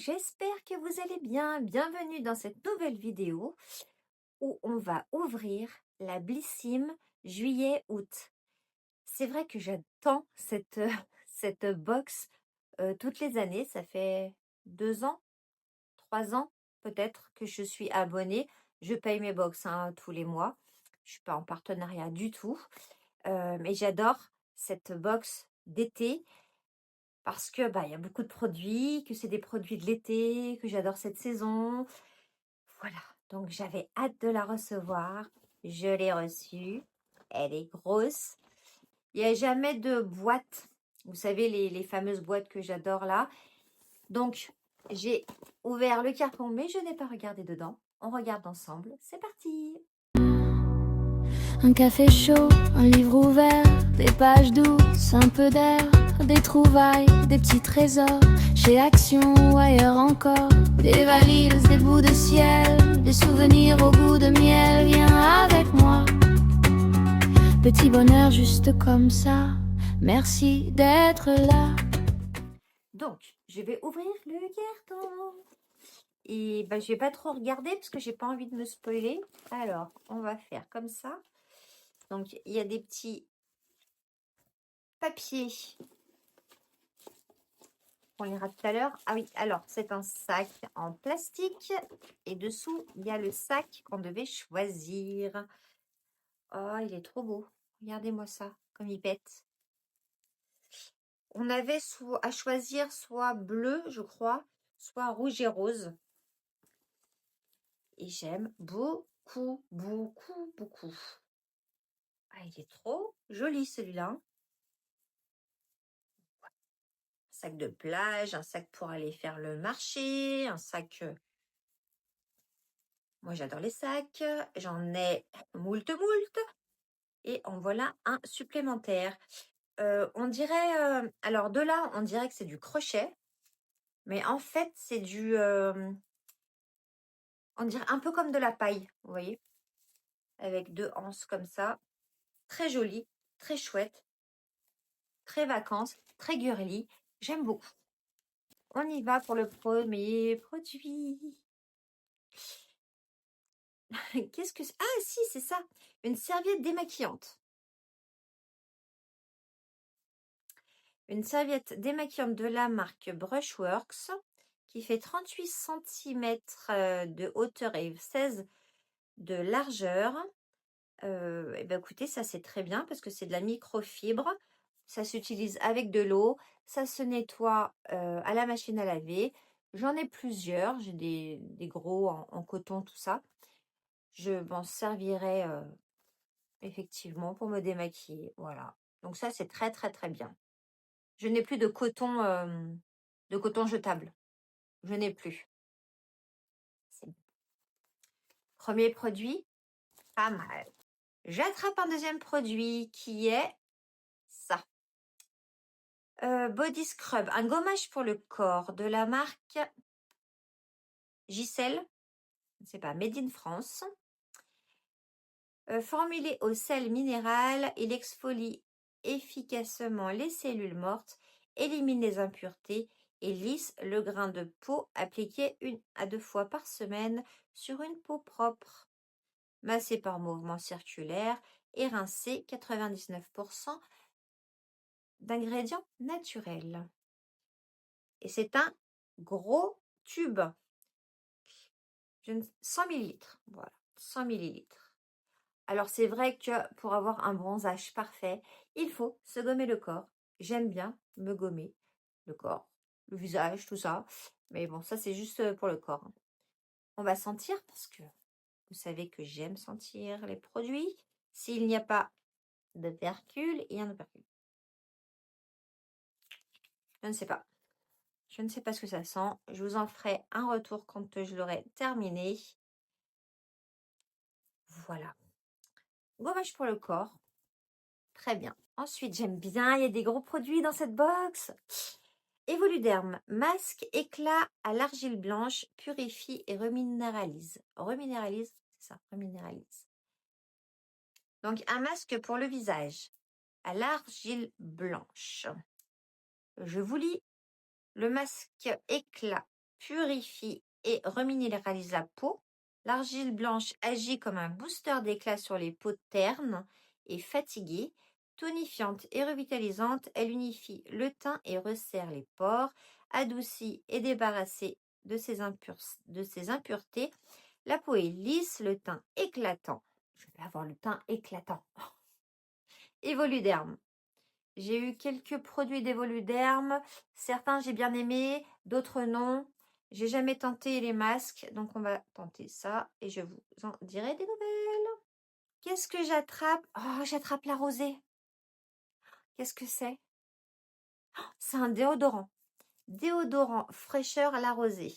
j'espère que vous allez bien. Bienvenue dans cette nouvelle vidéo où on va ouvrir la Blissim juillet-août. C'est vrai que j'attends cette box toutes les années. Ça fait 2 ans, 3 ans peut-être que je suis abonnée. Je paye mes box tous les mois. Je suis pas en partenariat du tout. Mais j'adore cette box d'été. Parce que il y a beaucoup de produits, que c'est des produits de l'été, que j'adore cette saison. Voilà, donc j'avais hâte de la recevoir. Je l'ai reçue. Elle est grosse. Il n'y a jamais de boîte. Vous savez, les fameuses boîtes que j'adore là. Donc, j'ai ouvert le carton, mais je n'ai pas regardé dedans. On regarde ensemble. C'est parti. Un café chaud, un livre ouvert, des pages douces, un peu d'air, des trouvailles, des petits trésors, chez Action ou ailleurs encore, des valises, des bouts de ciel, des souvenirs au goût de miel, viens avec moi. Petit bonheur juste comme ça, merci d'être là. Donc, je vais ouvrir le carton. Et je vais pas trop regarder parce que j'ai pas envie de me spoiler. Alors, on va faire comme ça. Donc, il y a des petits papiers. On lira tout à l'heure. Ah oui, alors, c'est un sac en plastique. Et dessous, il y a le sac qu'on devait choisir. Oh, il est trop beau. Regardez-moi ça, comme il pète. On avait à choisir soit bleu, je crois, soit rouge et rose. Et j'aime beaucoup, beaucoup, beaucoup. Ah, il est trop joli celui-là. Sac de plage, un sac pour aller faire le marché, un sac... Moi, j'adore les sacs. J'en ai moult. Et en voilà un supplémentaire. On dirait... alors, de là, on dirait que c'est du crochet. Mais en fait, c'est du... on dirait un peu comme de la paille, vous voyez. Avec 2 anses comme ça. Très joli, très chouette. Très vacances, très girly. J'aime beaucoup. On y va pour le premier produit. Qu'est-ce que c'est? Ah si, c'est ça. Une serviette démaquillante. Une serviette démaquillante de la marque Brushworks qui fait 38 cm de hauteur et 16 de largeur. Et ben écoutez, ça c'est très bien parce que c'est de la microfibre. Ça s'utilise avec de l'eau. Ça se nettoie à la machine à laver. J'en ai plusieurs. J'ai des gros en coton, tout ça. Je m'en servirai effectivement pour me démaquiller. Voilà. Donc ça, c'est très, très, très bien. Je n'ai plus de coton jetable. Je n'ai plus. Premier produit, pas mal. J'attrape un deuxième produit qui est ça. Body Scrub, un gommage pour le corps de la marque Giselle. Je ne sais pas, Made in France. Formulé au sel minéral, il exfolie efficacement les cellules mortes, élimine les impuretés et lisse le grain de peau appliqué 1 à 2 fois par semaine sur une peau propre. Massé par mouvement circulaire et rincé 99% d'ingrédients naturels. Et c'est un gros tube. 100 ml. Voilà, 100 ml. Alors c'est vrai que pour avoir un bronzage parfait, il faut se gommer le corps. J'aime bien me gommer le corps, le visage, tout ça. Mais bon, ça c'est juste pour le corps. On va sentir parce que vous savez que j'aime sentir les produits. S'il n'y a pas de percule, il y a un opercule. Je ne sais pas. Je ne sais pas ce que ça sent. Je vous en ferai un retour quand je l'aurai terminé. Voilà. Gommage pour le corps. Très bien. Ensuite, j'aime bien, il y a des gros produits dans cette box. Evoluderm, masque éclat à l'argile blanche, purifie et reminéralise. Reminéralise, c'est ça, reminéralise. Donc, un masque pour le visage à l'argile blanche. Je vous lis. Le masque éclat purifie et reminéralise la peau. L'argile blanche agit comme un booster d'éclat sur les peaux ternes et fatiguées. Tonifiante et revitalisante, elle unifie le teint et resserre les pores, adoucit et débarrassée de ses impuretés. La peau est lisse, le teint éclatant. Je vais avoir le teint éclatant. Evoluderm. J'ai eu quelques produits d'Evoluderm. Certains j'ai bien aimé, d'autres non. J'ai jamais tenté les masques, donc on va tenter ça et je vous en dirai des nouvelles. Qu'est-ce que j'attrape? Oh, j'attrape la rosée. Qu'est-ce que c'est? Oh, c'est un déodorant. Déodorant fraîcheur à la rosée.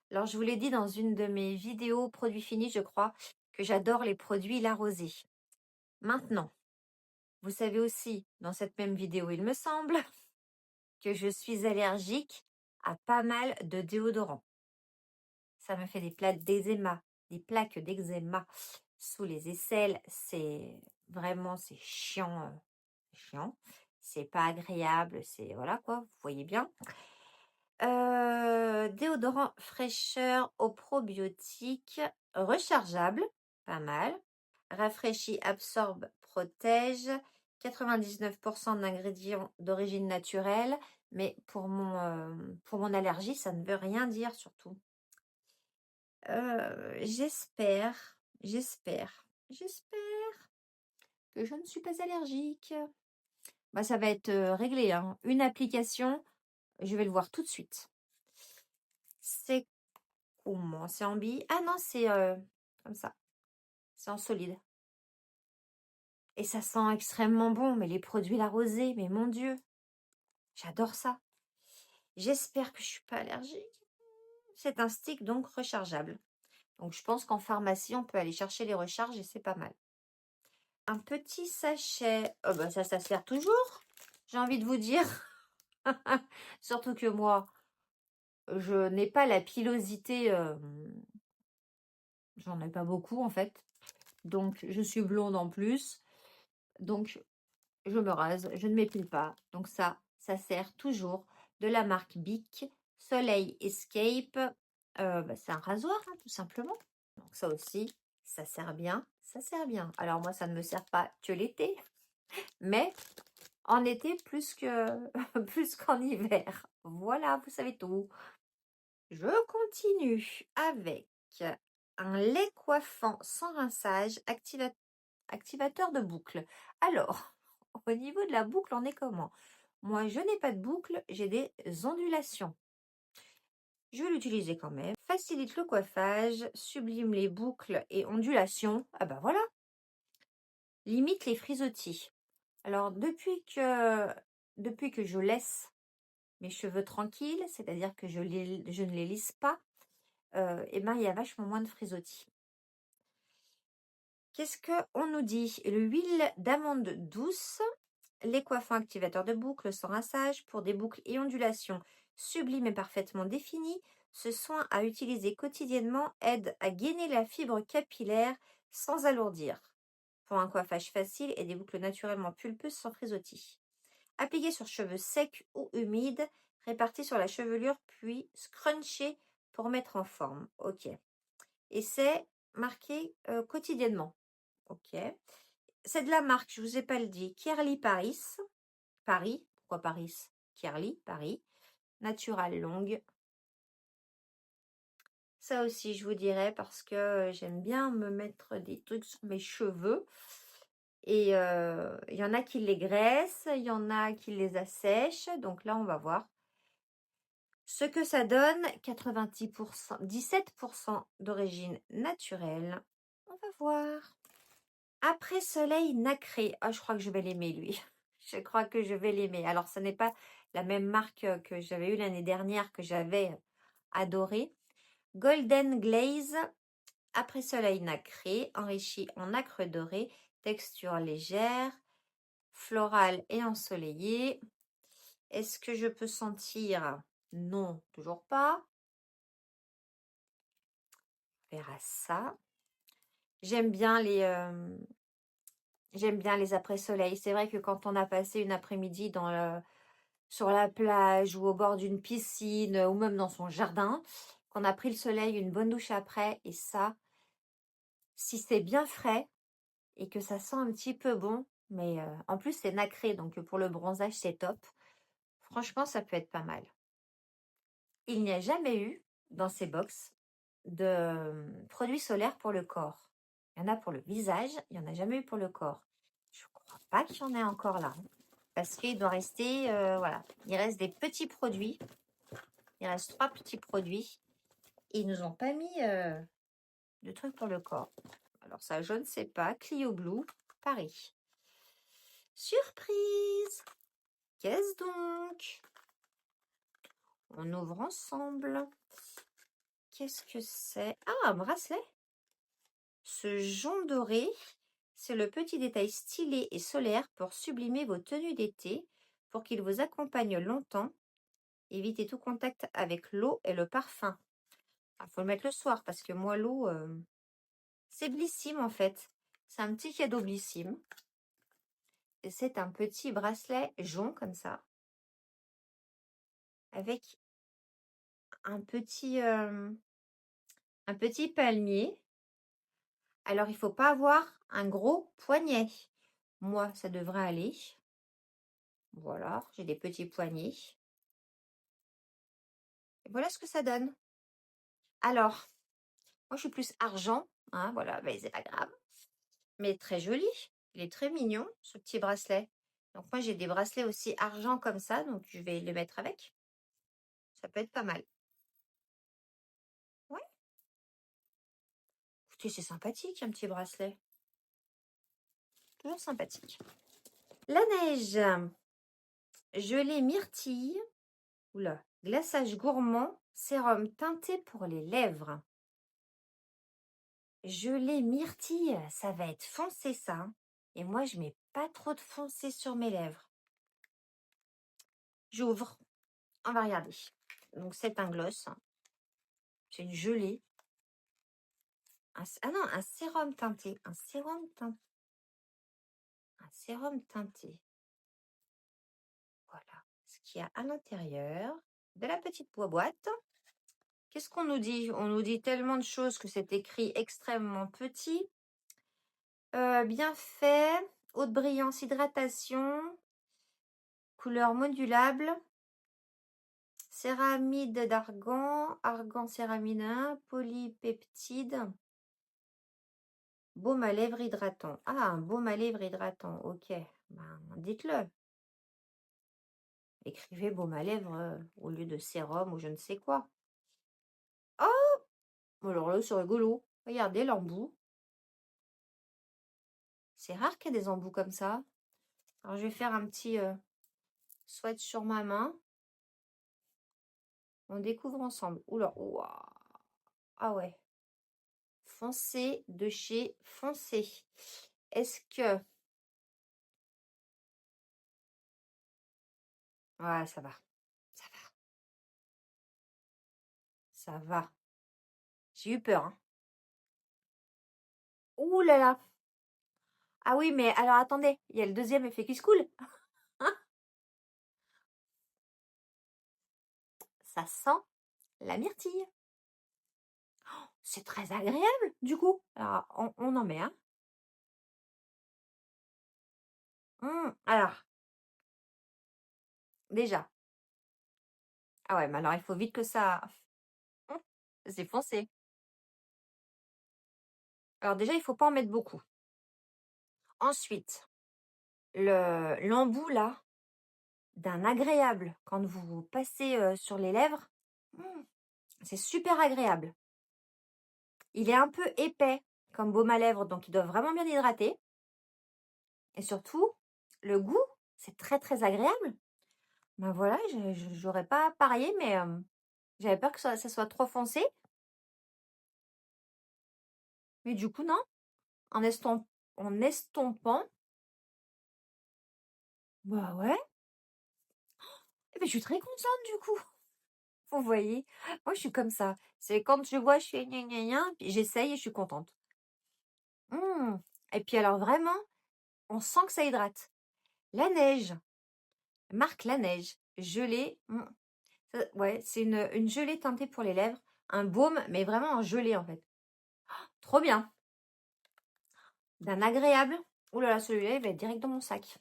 Alors, je vous l'ai dit dans une de mes vidéos produits finis, je crois, que j'adore les produits la rosée. Maintenant, vous savez aussi, dans cette même vidéo, il me semble, que je suis allergique à pas mal de déodorants. Ça me fait des plaques d'eczéma sous les aisselles. C'est vraiment, c'est chiant. Chiant. C'est pas agréable. C'est, voilà quoi, vous voyez bien. Déodorant fraîcheur au probiotique rechargeable. Pas mal. Rafraîchit, absorbe, protège. 99% d'ingrédients d'origine naturelle. Mais pour mon allergie, ça ne veut rien dire surtout. J'espère que je ne suis pas allergique. Bah, ça va être réglé, hein. Une application, je vais le voir tout de suite. C'est comment? C'est en bille? Ah non, c'est comme ça. C'est en solide. Et ça sent extrêmement bon. Mais les produits la rosée, mais mon Dieu, j'adore ça. J'espère que je suis pas allergique. C'est un stick donc rechargeable. Donc je pense qu'en pharmacie, on peut aller chercher les recharges et c'est pas mal. Un petit sachet. Oh bah ça sert toujours, j'ai envie de vous dire. Surtout que moi, je n'ai pas la pilosité. J'en ai pas beaucoup en fait. Donc je suis blonde en plus. Donc je me rase, je ne m'épile pas. Donc ça sert toujours. De la marque Bic, Soleil Escape. Bah, c'est un rasoir, hein, tout simplement. Donc ça aussi, ça sert bien. Ça sert bien. Alors moi, ça ne me sert pas que l'été. Mais en été plus qu'en hiver. Voilà, vous savez tout. Je continue avec un lait coiffant sans rinçage, activateur de boucle. Alors, au niveau de la boucle, on est comment? Moi, je n'ai pas de boucle, j'ai des ondulations. Je vais l'utiliser quand même. Facilite le coiffage, sublime les boucles et ondulations. Ah bah voilà. Limite les frisottis. Alors, depuis que je laisse mes cheveux tranquilles, c'est-à-dire que je ne les lisse pas, et ben, il y a vachement moins de frisottis. Qu'est-ce qu'on nous dit? L'huile d'amande douce, les coiffants activateurs de boucles sans rinçage pour des boucles et ondulations sublimes et parfaitement définies. Ce soin à utiliser quotidiennement aide à gainer la fibre capillaire sans alourdir. Pour un coiffage facile et des boucles naturellement pulpeuses sans frisottis. Appliqué sur cheveux secs ou humides, répartis sur la chevelure, puis scrunché pour mettre en forme. Ok. Et c'est marqué quotidiennement. Ok. C'est de la marque, je ne vous ai pas le dit, Kierly Paris. Paris. Pourquoi Paris? Kierly, Paris. Natural Long. Ça aussi, je vous dirais, parce que j'aime bien me mettre des trucs sur mes cheveux. Et il y en a qui les graissent, il y en a qui les assèchent. Donc là, on va voir ce que ça donne. 90%, 17% d'origine naturelle. On va voir. Après Soleil Nacré. Ah, je crois que je vais l'aimer, lui. Je crois que je vais l'aimer. Alors, ce n'est pas la même marque que j'avais eu l'année dernière, que j'avais adoré. Golden Glaze. Après Soleil Nacré, enrichi en nacre doré, texture légère, florale et ensoleillée. Est-ce que je peux sentir? Non, toujours pas. On verra ça. J'aime bien les après-soleil. C'est vrai que quand on a passé une après-midi sur la plage ou au bord d'une piscine ou même dans son jardin, qu'on a pris le soleil, une bonne douche après. Et ça, si c'est bien frais et que ça sent un petit peu bon, mais en plus c'est nacré, donc pour le bronzage c'est top. Franchement, ça peut être pas mal. Il n'y a jamais eu dans ces box de produits solaires pour le corps. Il y en a pour le visage, il n'y en a jamais eu pour le corps. Je crois pas qu'il y en ait encore là, hein, parce qu'il doit rester, voilà, il reste des petits produits. Il reste 3 petits produits. Et ils nous ont pas mis de trucs pour le corps. Alors ça, je ne sais pas. Clio Blue, Paris. Surprise! Qu'est-ce donc? On ouvre ensemble. Qu'est-ce que c'est? Ah, un bracelet. Ce jaune doré, c'est le petit détail stylé et solaire pour sublimer vos tenues d'été, pour qu'il vous accompagne longtemps. Évitez tout contact avec l'eau et le parfum. Il faut le mettre le soir parce que moi, l'eau, c'est Blissim en fait. C'est un petit cadeau Blissim. Et c'est un petit bracelet jaune comme ça. Avec un petit palmier. Alors, il ne faut pas avoir un gros poignet. Moi, ça devrait aller. Voilà, j'ai des petits poignets. Et voilà ce que ça donne. Alors, moi, je suis plus argent. Hein, voilà, mais c'est pas grave. Mais très joli. Il est très mignon, ce petit bracelet. Donc, moi, j'ai des bracelets aussi argent comme ça. Donc, je vais le mettre avec. Ça peut être pas mal. Ouais. Écoutez, c'est sympathique, un petit bracelet. Toujours sympathique. La neige. Gelée myrtille. Oula. Glaçage gourmand. Sérum teinté pour les lèvres. Gelée myrtille, ça va être foncé ça, hein. Et moi, je mets pas trop de foncé sur mes lèvres. J'ouvre. On va regarder. Donc, c'est un gloss. C'est une gelée. Ah non, un sérum teinté. Un sérum teinté. Un sérum teinté. Voilà ce qu'il y a à l'intérieur de la petite boîte. Qu'est-ce qu'on nous dit? On nous dit tellement de choses que c'est écrit extrêmement petit. Bien fait. Haute brillance, hydratation. Couleur modulable. Céramide d'argan. Argan céramide 1. Polypeptide. Baume à lèvres hydratant. Ah, un baume à lèvres hydratant. Ok. Ben, dites-le. Écrivez baume à lèvres au lieu de sérum ou je ne sais quoi. Oh, alors là, c'est rigolo. Regardez l'embout. C'est rare qu'il y ait des embouts comme ça. Alors, je vais faire un petit swatch sur ma main. On découvre ensemble. Oula, ouah. Ah ouais. Foncé de chez Foncé. Est-ce que... Ouais, ça va. Ça va. Ça va. J'ai eu peur, hein. Ouh là là. Ah oui, mais alors attendez. Il y a le deuxième effet qui se coule. Ça sent la myrtille. C'est très agréable, du coup. Alors, on en met un. Alors, déjà. Ah ouais, mais alors il faut vite que ça... C'est foncé. Alors déjà, il ne faut pas en mettre beaucoup. Ensuite, l'embout là, d'un agréable, quand vous passez sur les lèvres, c'est super agréable. Il est un peu épais comme baume à lèvres, donc il doit vraiment bien hydrater. Et surtout, le goût, c'est très très agréable. Ben voilà, j'aurais pas parié, mais j'avais peur que ça soit trop foncé. Mais du coup, non. En estompant, bah ouais. Eh ben, je suis très contente du coup. Vous voyez, moi je suis comme ça. C'est quand je vois, je fais gna gna gna, puis j'essaye et je suis contente. Et puis alors vraiment, on sent que ça hydrate. La neige, marque La Neige. gelée. Ouais, c'est une gelée teintée pour les lèvres. Un baume, mais vraiment un gelé en fait. Trop bien. D'un agréable. Oh là là, celui-là, il va être direct dans mon sac.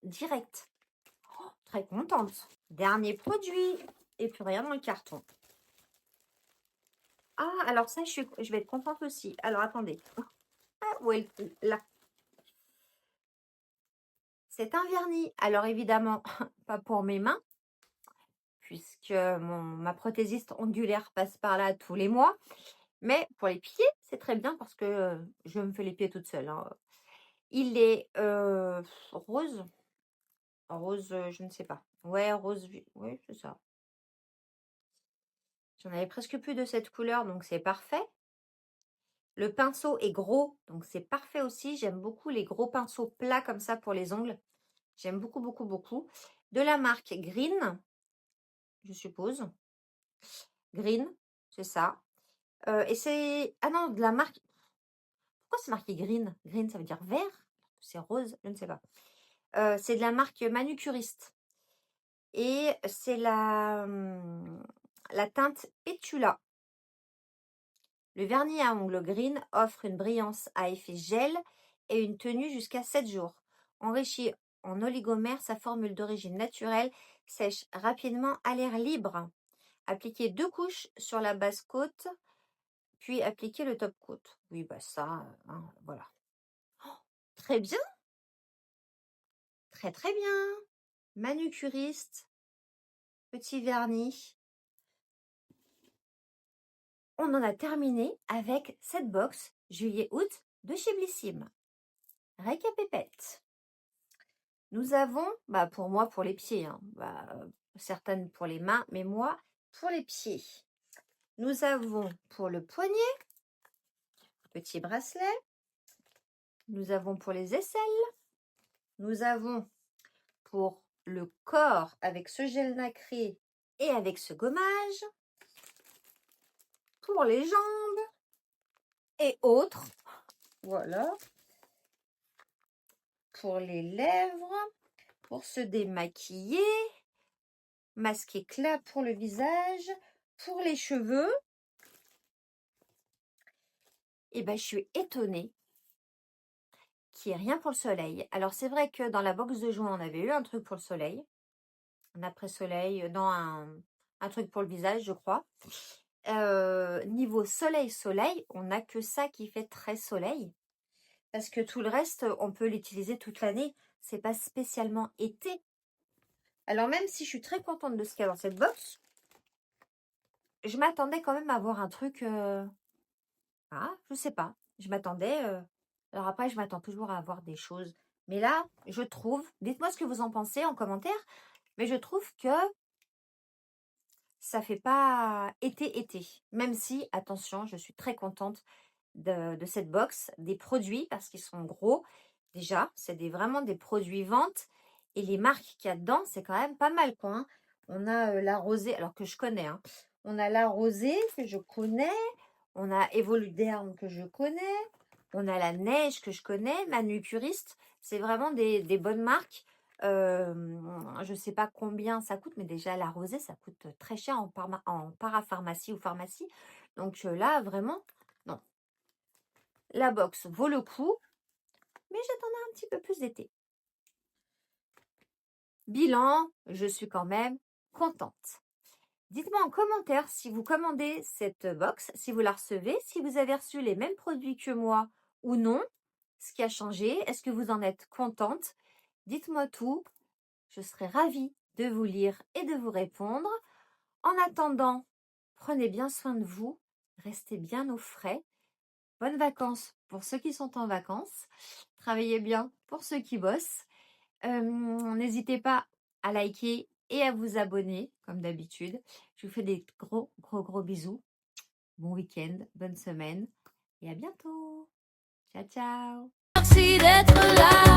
Direct. Très contente. Dernier produit. Et plus rien dans le carton. Ah, alors ça, je vais être contente aussi. Alors, attendez. Ah, ouais, là. C'est un vernis. Alors, évidemment, pas pour mes mains, puisque ma prothésiste ondulaire passe par là tous les mois. Mais pour les pieds, c'est très bien parce que je me fais les pieds toute seule, hein. Il est rose. Rose, je ne sais pas. Ouais, rose, oui, c'est ça. J'en avais presque plus de cette couleur, donc c'est parfait. Le pinceau est gros, donc c'est parfait aussi. J'aime beaucoup les gros pinceaux plats comme ça pour les ongles. J'aime beaucoup, beaucoup, beaucoup. De la marque Green, je suppose. Green, c'est ça. Et c'est... Ah non, de la marque... Pourquoi c'est marqué Green? Green, ça veut dire vert? C'est rose? Je ne sais pas. C'est de la marque Manucuriste. Et c'est la teinte Petula. Le vernis à ongles Green offre une brillance à effet gel et une tenue jusqu'à 7 jours. Enrichi en oligomère, sa formule d'origine naturelle sèche rapidement à l'air libre. Appliquez 2 couches sur la base coat, puis appliquez le top coat. Oui, bah ça, hein, voilà. Oh, très bien. Très, très bien. Manucuriste. Petit vernis. On en a terminé avec cette box juillet-août de chez Blissim. Récapépète. Nous avons, bah pour moi, pour les pieds, hein, certaines pour les mains, mais moi, pour les pieds. Nous avons pour le poignet, petit bracelet. Nous avons pour les aisselles. Nous avons pour le corps avec ce gel nacré et avec ce gommage. Pour les jambes et autres. Voilà. Pour les lèvres. Pour se démaquiller. Masque éclat pour le visage. Pour les cheveux. Et ben, je suis étonnée qu'il n'y ait rien pour le soleil. Alors, c'est vrai que dans la box de juin, on avait eu un truc pour le soleil. Un après-soleil, dans un truc pour le visage, je crois. Niveau soleil, on n'a que ça qui fait très soleil. Parce que tout le reste, on peut l'utiliser toute l'année. C'est pas spécialement été. Alors, même si je suis très contente de ce qu'il y a dans cette box, je m'attendais quand même à avoir un truc... je sais pas. Je m'attendais... Alors après, je m'attends toujours à avoir des choses. Mais là, je trouve... Dites-moi ce que vous en pensez en commentaire. Mais je trouve que ça fait pas été. Même si, attention, je suis très contente de cette box, des produits, parce qu'ils sont gros. Déjà, c'est vraiment des produits vente. Et les marques qu'il y a dedans, c'est quand même pas mal, quoi, hein. On a la rosée, alors que je connais, hein. On a la rosée que je connais. On a Evoluderm que je connais. On a la neige que je connais. Manucuriste. C'est vraiment des bonnes marques. Je sais pas combien ça coûte, mais déjà la rosée, ça coûte très cher en parapharmacie ou pharmacie. Donc là, vraiment, non. La box vaut le coup, mais j'attendais un petit peu plus d'été. Bilan, je suis quand même contente. Dites-moi en commentaire si vous commandez cette box, si vous la recevez, si vous avez reçu les mêmes produits que moi ou non, ce qui a changé, est-ce que vous en êtes contente? Dites-moi tout, je serai ravie de vous lire et de vous répondre. En attendant, prenez bien soin de vous, restez bien au frais. Bonnes vacances pour ceux qui sont en vacances. Travaillez bien pour ceux qui bossent. N'hésitez pas à liker et à vous abonner, comme d'habitude. Je vous fais des gros bisous. Bon week-end, bonne semaine et à bientôt. Ciao, ciao. Merci d'être là.